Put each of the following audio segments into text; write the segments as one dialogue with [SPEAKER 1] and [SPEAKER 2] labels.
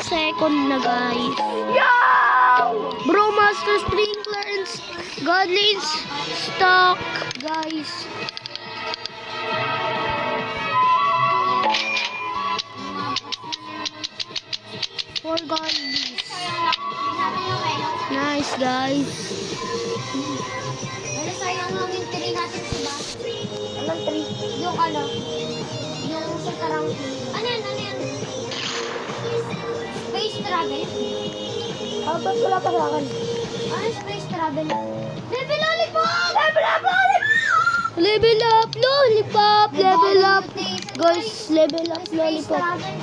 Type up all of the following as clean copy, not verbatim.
[SPEAKER 1] second na, guys.
[SPEAKER 2] Yo!
[SPEAKER 1] Bro, Master Sprinkler and Godlins stock, guys. For Godlins. Nice, guys.
[SPEAKER 3] Ano sayang lang yung tree natin sa bus?
[SPEAKER 2] Anong tree?
[SPEAKER 3] Yung ano? Yung sa karang ano yan? Ano yan? Space travel?
[SPEAKER 2] Ba't wala pa sa akin?
[SPEAKER 3] Ano space travel? Baby lollipop! Baby lollipop!
[SPEAKER 1] Level up, lollipop. Level up. Guys, level up,
[SPEAKER 3] Space
[SPEAKER 1] lollipop.
[SPEAKER 3] travel.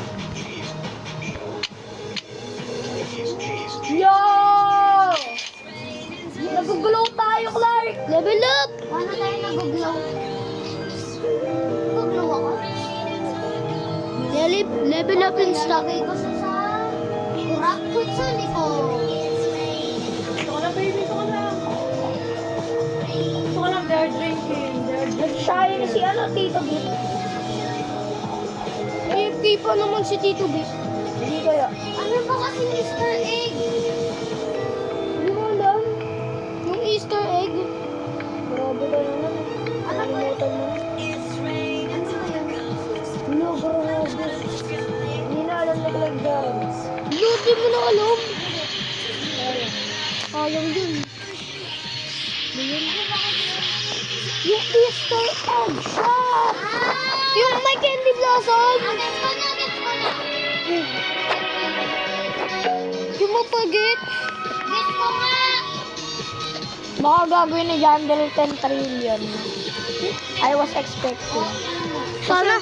[SPEAKER 2] Yo! Nag-glow tayo, Clark!
[SPEAKER 1] Level up.
[SPEAKER 3] Paano tayo nag-glow? Nag-glow ako?
[SPEAKER 1] Level up in stock.
[SPEAKER 3] Lagay ko sa rock kutsuli ko.
[SPEAKER 2] Ito ko na, baby. Ito ko na. Ito ko na, they're drinking. Nag-shy na si Tito Bit.
[SPEAKER 1] AFK pa naman si Tito Bit.
[SPEAKER 2] Hindi kaya.
[SPEAKER 3] Ano ba kasi Mr. Egg?
[SPEAKER 1] Hindi mo alam. Yung Easter egg.
[SPEAKER 2] Grabe ka naman.
[SPEAKER 3] Ano ba yun?
[SPEAKER 2] Nakalimutan mo.
[SPEAKER 3] Ano ba yun?
[SPEAKER 2] Hello, grabe. Hindi na alam na kalagdan.
[SPEAKER 1] Luti mo na alam. Alam din. Yung Easter egg shop. Yung may candy blossom.
[SPEAKER 3] Gets ko na, gets ko na.
[SPEAKER 1] Yung mapagit.
[SPEAKER 3] Gets ko nga.
[SPEAKER 2] Baka gagawin ni Jandel 10 trillion. I was expecting.
[SPEAKER 1] Sana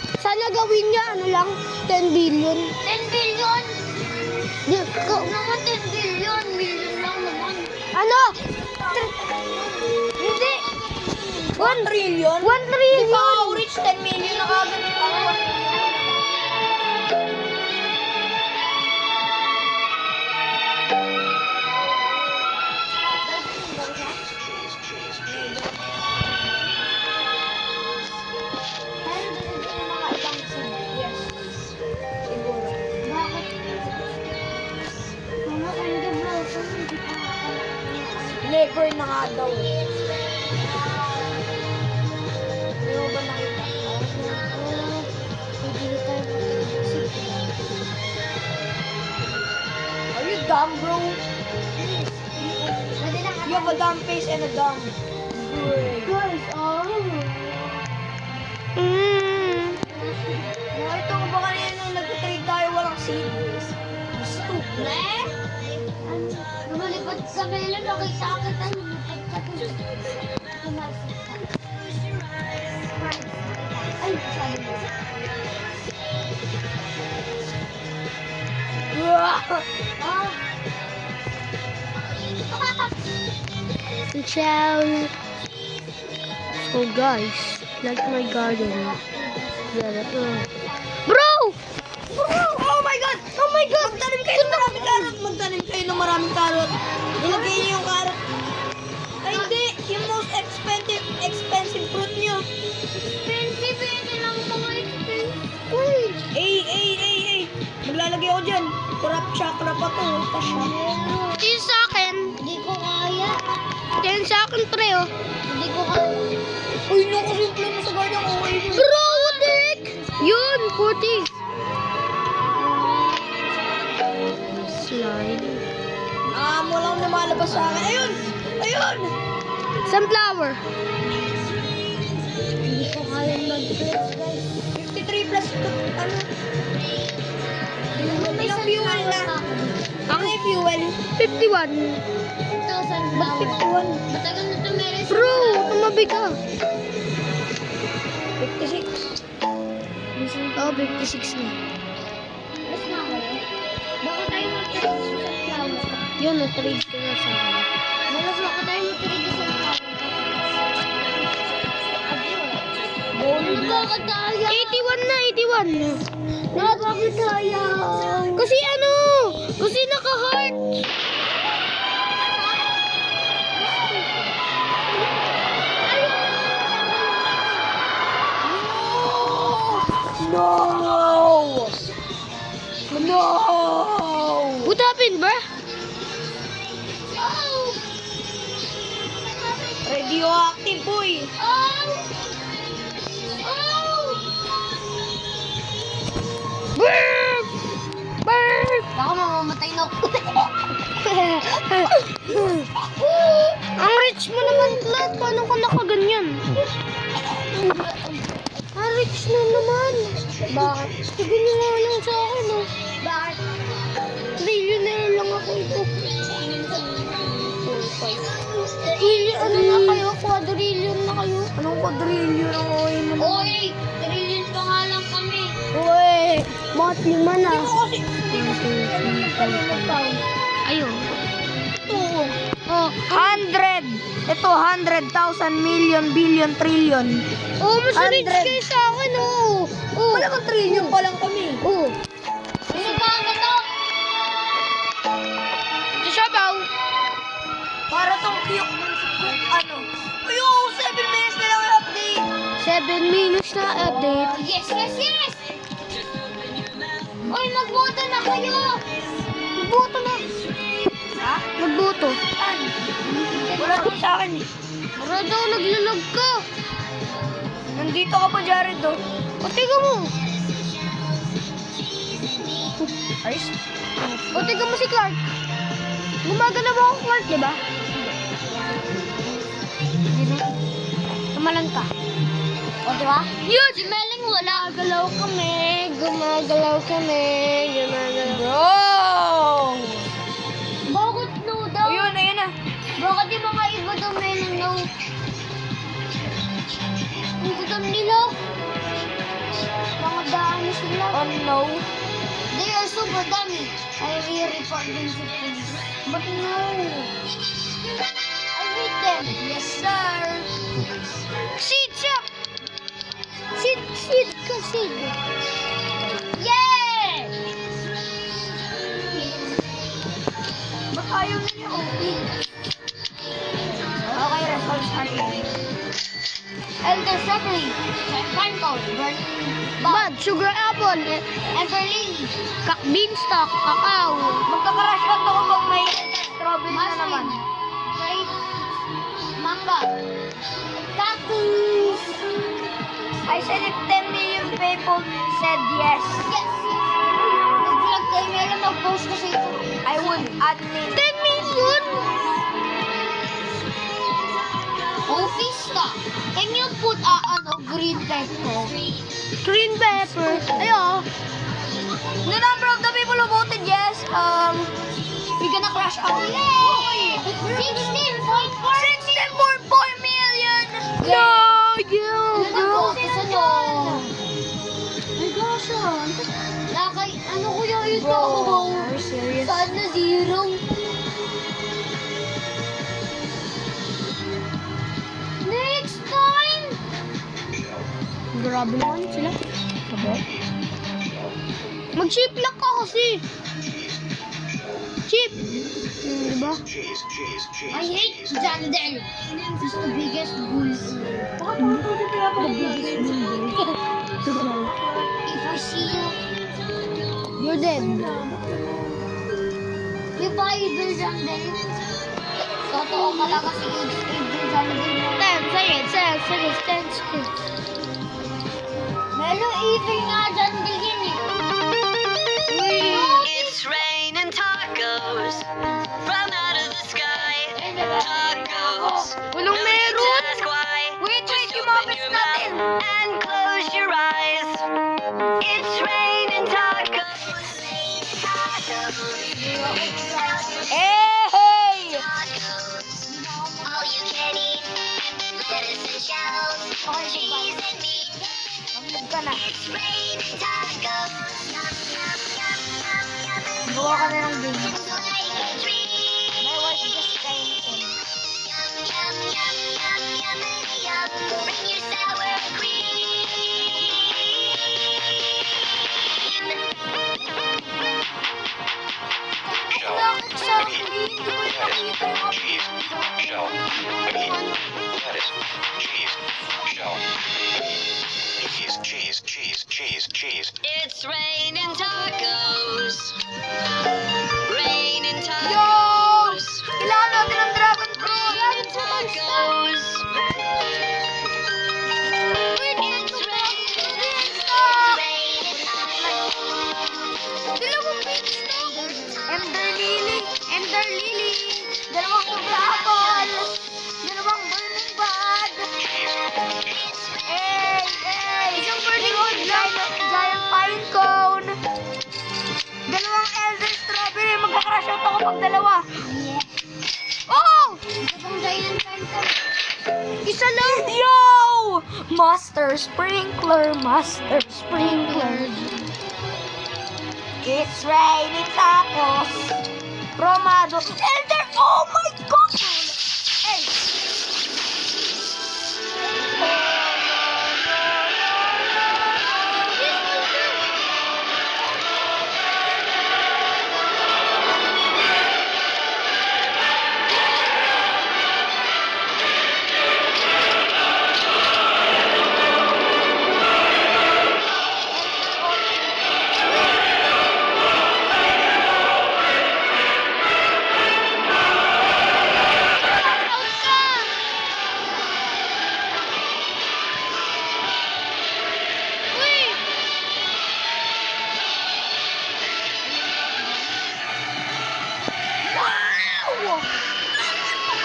[SPEAKER 1] gawin niya ano lang 10 billion.
[SPEAKER 3] 10 billion?
[SPEAKER 1] Di,
[SPEAKER 3] Huwag naman 10 billion. Million lang naman.
[SPEAKER 1] ano?
[SPEAKER 3] Hindi.
[SPEAKER 2] 1 trillion?
[SPEAKER 1] 1 trillion.
[SPEAKER 2] Ikaw, reach 10 million na kagad.
[SPEAKER 3] Pero dito yung mga ibang seed. Yes.
[SPEAKER 2] Siguro.
[SPEAKER 3] Bakit? Mga candy blossom, hindi pa
[SPEAKER 2] Never na nga daw. Hindi mo ba nakita?
[SPEAKER 3] Hindi tayo mag-isip.
[SPEAKER 2] Are you dumb, bro?
[SPEAKER 3] Pwede lang
[SPEAKER 2] You have a dumb face and a dumb brain.
[SPEAKER 3] Guys,
[SPEAKER 2] Nakita ko ba kanina nung nag-trade tayo walang seeds?
[SPEAKER 3] Stupid. Lumulipad sa melo, nakita kita lumipad sa ay, sabi mo. Ah.
[SPEAKER 1] Ciao. So guys, like my garden. Bro!
[SPEAKER 2] Oh my God! Oh my God! Magtanim kayo ng maraming karot! Magtanim kayo ng maraming karot! Ilagay niyo yung karot. Ay, hindi! Yung most expensive fruit niyo.
[SPEAKER 3] Expensive, hindi lang mga expensive.
[SPEAKER 2] Ay! Maglalagay ako dyan. Corrupt chakra pa to. Tasha.
[SPEAKER 1] Yung sa akin.
[SPEAKER 3] Hindi ko kaya.
[SPEAKER 1] Yan sa akin, pre, oh.
[SPEAKER 3] Hindi ko kaya.
[SPEAKER 2] Uy, nakasimple mo sa garden ko.
[SPEAKER 1] Bro, what the heck? Yun, 40. Slide.
[SPEAKER 2] Walang lumalabas sa akin. Ayun! Ayun!
[SPEAKER 1] Sunflower.
[SPEAKER 3] Hindi ko kaya mag-flex, guys.
[SPEAKER 2] 53 plus ano? Ilang fuel na? Ang fuel?
[SPEAKER 1] 51.
[SPEAKER 3] 2,000
[SPEAKER 2] Ba't
[SPEAKER 3] flowers.
[SPEAKER 2] 51?
[SPEAKER 3] Matagal na ito meron sa
[SPEAKER 1] Bro, tumabi ka.
[SPEAKER 2] 56.
[SPEAKER 1] Oh, 56 na.
[SPEAKER 3] Mas na ako yun. Bakit tayo mag-trade sa flowers?
[SPEAKER 1] Yun, na-trade ko na sa akin.
[SPEAKER 3] Malas ako tayo mag-trade sa flowers.
[SPEAKER 1] Ano ba tayo? 81 na, 81.
[SPEAKER 3] Bakit tayo?
[SPEAKER 1] Kasi ano? Kasi naka-heart.
[SPEAKER 2] No! No!
[SPEAKER 1] What happened, bro?
[SPEAKER 3] Oh!
[SPEAKER 2] Radioactive, boy.
[SPEAKER 3] Oh! Oh!
[SPEAKER 1] Burp! Burp!
[SPEAKER 3] Baka mamamatay na ako.
[SPEAKER 1] Ang rich mo naman, Vlad. Paano ka nakaganyan? Ang rich na naman. Bakit? Ganyan nga lang sa akin, oh.
[SPEAKER 3] Bakit?
[SPEAKER 1] Trillionaire lang ako ito. Ano na kayo? Quadrillion na kayo?
[SPEAKER 2] Anong quadrillion ang oy mo?
[SPEAKER 3] Oy! Trillion pa nga lang kami.
[SPEAKER 1] Uy! Bakit lima na? Ayun.
[SPEAKER 2] Oo.
[SPEAKER 1] Oh,
[SPEAKER 2] 100. Ito, 100,000 million, billion, trillion.
[SPEAKER 1] oh, mas rich
[SPEAKER 2] 100.
[SPEAKER 1] kayo sa akin, oh. Oh.
[SPEAKER 2] Wala kang trillion pa lang kami.
[SPEAKER 1] Oh.
[SPEAKER 3] Gusto ba ka to?
[SPEAKER 1] Sa Shabaw.
[SPEAKER 2] Para tong ano. Ayun, 7 minutes na lang yung update.
[SPEAKER 1] 7 minutes na update.
[SPEAKER 3] Yes, yes, yes! Oy, magboto na kayo!
[SPEAKER 1] Magboto na.
[SPEAKER 2] Ha?
[SPEAKER 1] Magboto.
[SPEAKER 2] Saan? Wala naman sa akin eh.
[SPEAKER 1] Para daw naglalag ka.
[SPEAKER 2] Nandito ka pa, Jared, oh.
[SPEAKER 1] O, tiga mo.
[SPEAKER 2] Ayos.
[SPEAKER 1] O, tiga mo si Clark. Gumagana ba ako, Clark, di ba? Kamalan ka.
[SPEAKER 3] O, di ba?
[SPEAKER 1] Yun!
[SPEAKER 3] Si Meling wala.
[SPEAKER 1] Gumagalaw kami, gumagalaw kami, gumagalaw.
[SPEAKER 2] Bro!
[SPEAKER 3] Bakit no daw?
[SPEAKER 2] Ayun, ayun na.
[SPEAKER 3] Bakit yung mga iba daw Meling no? Ang gudam nila. Mga daan na sila.
[SPEAKER 2] Oh no.
[SPEAKER 3] They are super dummy. I re-report them to police.
[SPEAKER 2] But no.
[SPEAKER 3] I hate them.
[SPEAKER 2] Yes, sir.
[SPEAKER 1] Sit siya! Sit ka, sit.
[SPEAKER 3] Yeah!
[SPEAKER 2] Ba't ayaw niyo? Okay, results are in.
[SPEAKER 3] Elder Strawberry. Pineapple. Burning.
[SPEAKER 1] Bad, sugar apple,
[SPEAKER 3] Everly.
[SPEAKER 1] beanstalk, kakao.
[SPEAKER 2] Magkakarash lang to kapag may strawberry na naman.
[SPEAKER 3] Grape. Manga. Cactus.
[SPEAKER 2] I said if 10 million people said yes,
[SPEAKER 3] Yes. Nag-vlog kayo. Meron mag-post kasi ito.
[SPEAKER 2] I would admit.
[SPEAKER 1] 10 million!
[SPEAKER 3] Oh, pista. Can you put green pepper?
[SPEAKER 1] Green pepper. Ayo.
[SPEAKER 2] The number of the people who voted yes, we're gonna crash out.
[SPEAKER 3] Yay! 16.4
[SPEAKER 2] 16.4 million!
[SPEAKER 1] No, you, bro.
[SPEAKER 3] Nag-focus ano? My gosh, ano kuya ito?
[SPEAKER 2] Bro, are you serious?
[SPEAKER 3] Saan na zero? Next time!
[SPEAKER 1] Grabe naman sila. Mag-chip lock ka kasi. Chip. Diba?
[SPEAKER 3] I hate Jandel. He's the biggest bull.
[SPEAKER 2] Bakit ako tuloy pinapag-biggest
[SPEAKER 3] If I see you,
[SPEAKER 1] You're dead.
[SPEAKER 3] if I evil Jandel, totoo talaga si evil Jandel.
[SPEAKER 1] 10 seconds, 10 seconds, 10 seconds.
[SPEAKER 3] Melo evil nga Jandel yun eh.
[SPEAKER 4] It's raining tacos from out of the sky. Tacos.
[SPEAKER 1] Walang
[SPEAKER 4] No need to
[SPEAKER 1] meron.
[SPEAKER 4] ask why.
[SPEAKER 2] Wait,
[SPEAKER 4] Just
[SPEAKER 2] yung
[SPEAKER 4] open
[SPEAKER 2] mga
[SPEAKER 4] your
[SPEAKER 2] bits natin.
[SPEAKER 4] mouth and close your eyes. It's raining tacos.
[SPEAKER 2] Hey!
[SPEAKER 4] All you can eat. Lettuce and shells. Cheese and meat.
[SPEAKER 2] Mamlag ka na.
[SPEAKER 4] It's raining tacos.
[SPEAKER 2] Gawa ka na ng game.
[SPEAKER 4] It's like a dream.
[SPEAKER 2] My wife just came in.
[SPEAKER 4] Yum, yum, yum, yum, yummity, yum. Bring your sour
[SPEAKER 5] cheese, shell, meat, lettuce, cheese, shell, cheese.
[SPEAKER 4] It's raining tacos. Rain
[SPEAKER 2] pag dalawa.
[SPEAKER 3] Yeah.
[SPEAKER 2] Oh!
[SPEAKER 3] Ito pang giant pencil.
[SPEAKER 2] Isa lang. Yo! Master Sprinkler, Master Sprinkler. It's raining tacos. Romado. Elder, oh my God! Hey! Wow!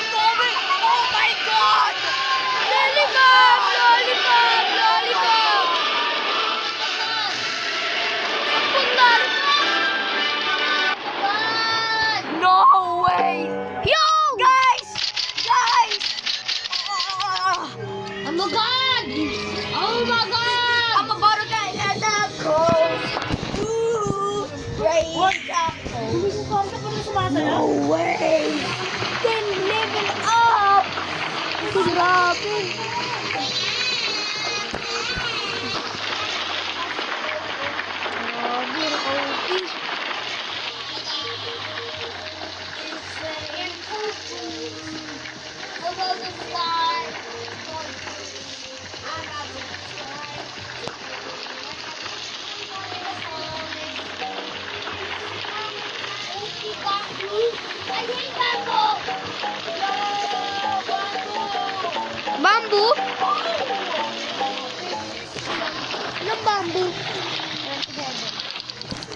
[SPEAKER 2] Grabe! Oh my God! Lollipop! Lollipop! Lollipop! No way! Yo! Guys! Guys!
[SPEAKER 3] Oh my God! Oh my God!
[SPEAKER 2] I'm about to get at the coast. Ooh! Rain No way! Then level up! Grabe! Grabe, okay. Bamboo? Anong bamboo?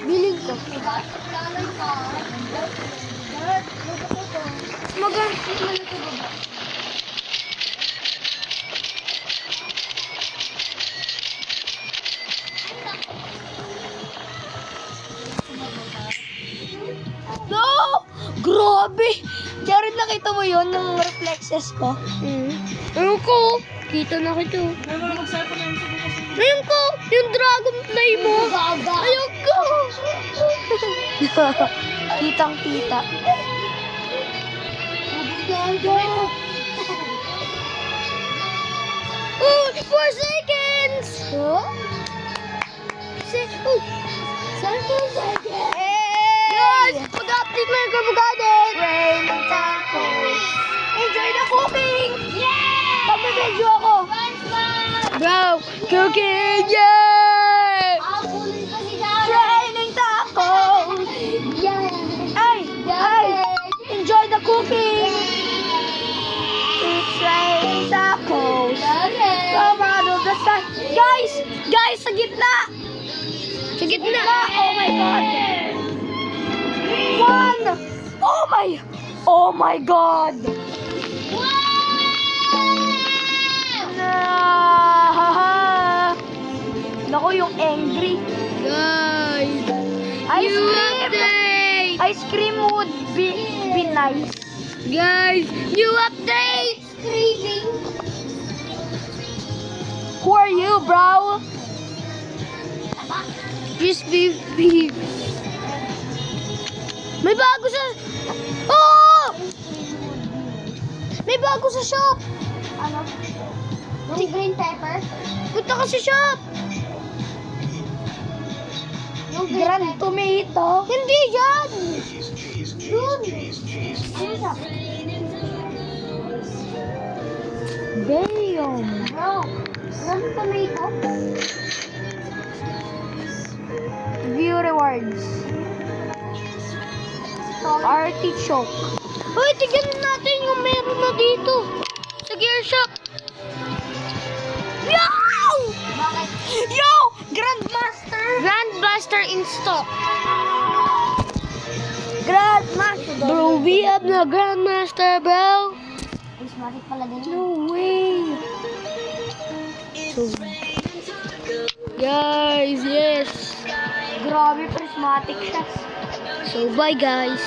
[SPEAKER 2] Biling ko. Maganda. No! Grabe! Jared, nakita mo yun, yung reflexes ko? Ayun ko. Kita na kita. Ayun ko! Yung dragonfly mo! Ayun ko! Kitang kita. Oh! 4 seconds! Huh? Oh! 4 seconds! Guys! Mag-update na yung Garden! Raining tacos! Enjoy the cooking! Yeah! Pag-medyo ako! Bro! Cooking! Yeah! Raining tacos! Ay! Ay! Enjoy the cooking! It's raining tacos! Come out of the sun! Guys! Guys! Sa gitna! Sa gitna! Oh my God! One! Oh my! Oh my God! Naku, yung angry.
[SPEAKER 1] Guys,
[SPEAKER 2] Ice
[SPEAKER 1] new
[SPEAKER 2] cream!
[SPEAKER 1] update!
[SPEAKER 2] Ice cream would be nice.
[SPEAKER 1] Guys, new update!
[SPEAKER 3] Screaming.
[SPEAKER 2] Who are you, bro?
[SPEAKER 1] Just be. May bago sa... Oh! May bago sa shop!
[SPEAKER 3] Ano? Yung green pepper?
[SPEAKER 1] Punta ka sa shop!
[SPEAKER 3] Yung green
[SPEAKER 2] Grand
[SPEAKER 3] pepper?
[SPEAKER 2] tomato.
[SPEAKER 1] Hindi yan!
[SPEAKER 3] Yun! Ano siya?
[SPEAKER 2] Damn.
[SPEAKER 3] Bro, green tomato?
[SPEAKER 2] View rewards. Artichoke.
[SPEAKER 1] Hoy, tignan natin yung meron na dito. Sa gear shop.
[SPEAKER 2] Yo!
[SPEAKER 3] Bakit?
[SPEAKER 2] Yo! Grandmaster!
[SPEAKER 1] Grandmaster in stock.
[SPEAKER 2] Grandmaster!
[SPEAKER 1] Bro, we have the Grandmaster, bro.
[SPEAKER 3] Prismatic pala din.
[SPEAKER 2] No way!
[SPEAKER 1] So, guys, yes.
[SPEAKER 2] Grabe, prismatic siya.
[SPEAKER 1] So, bye, guys.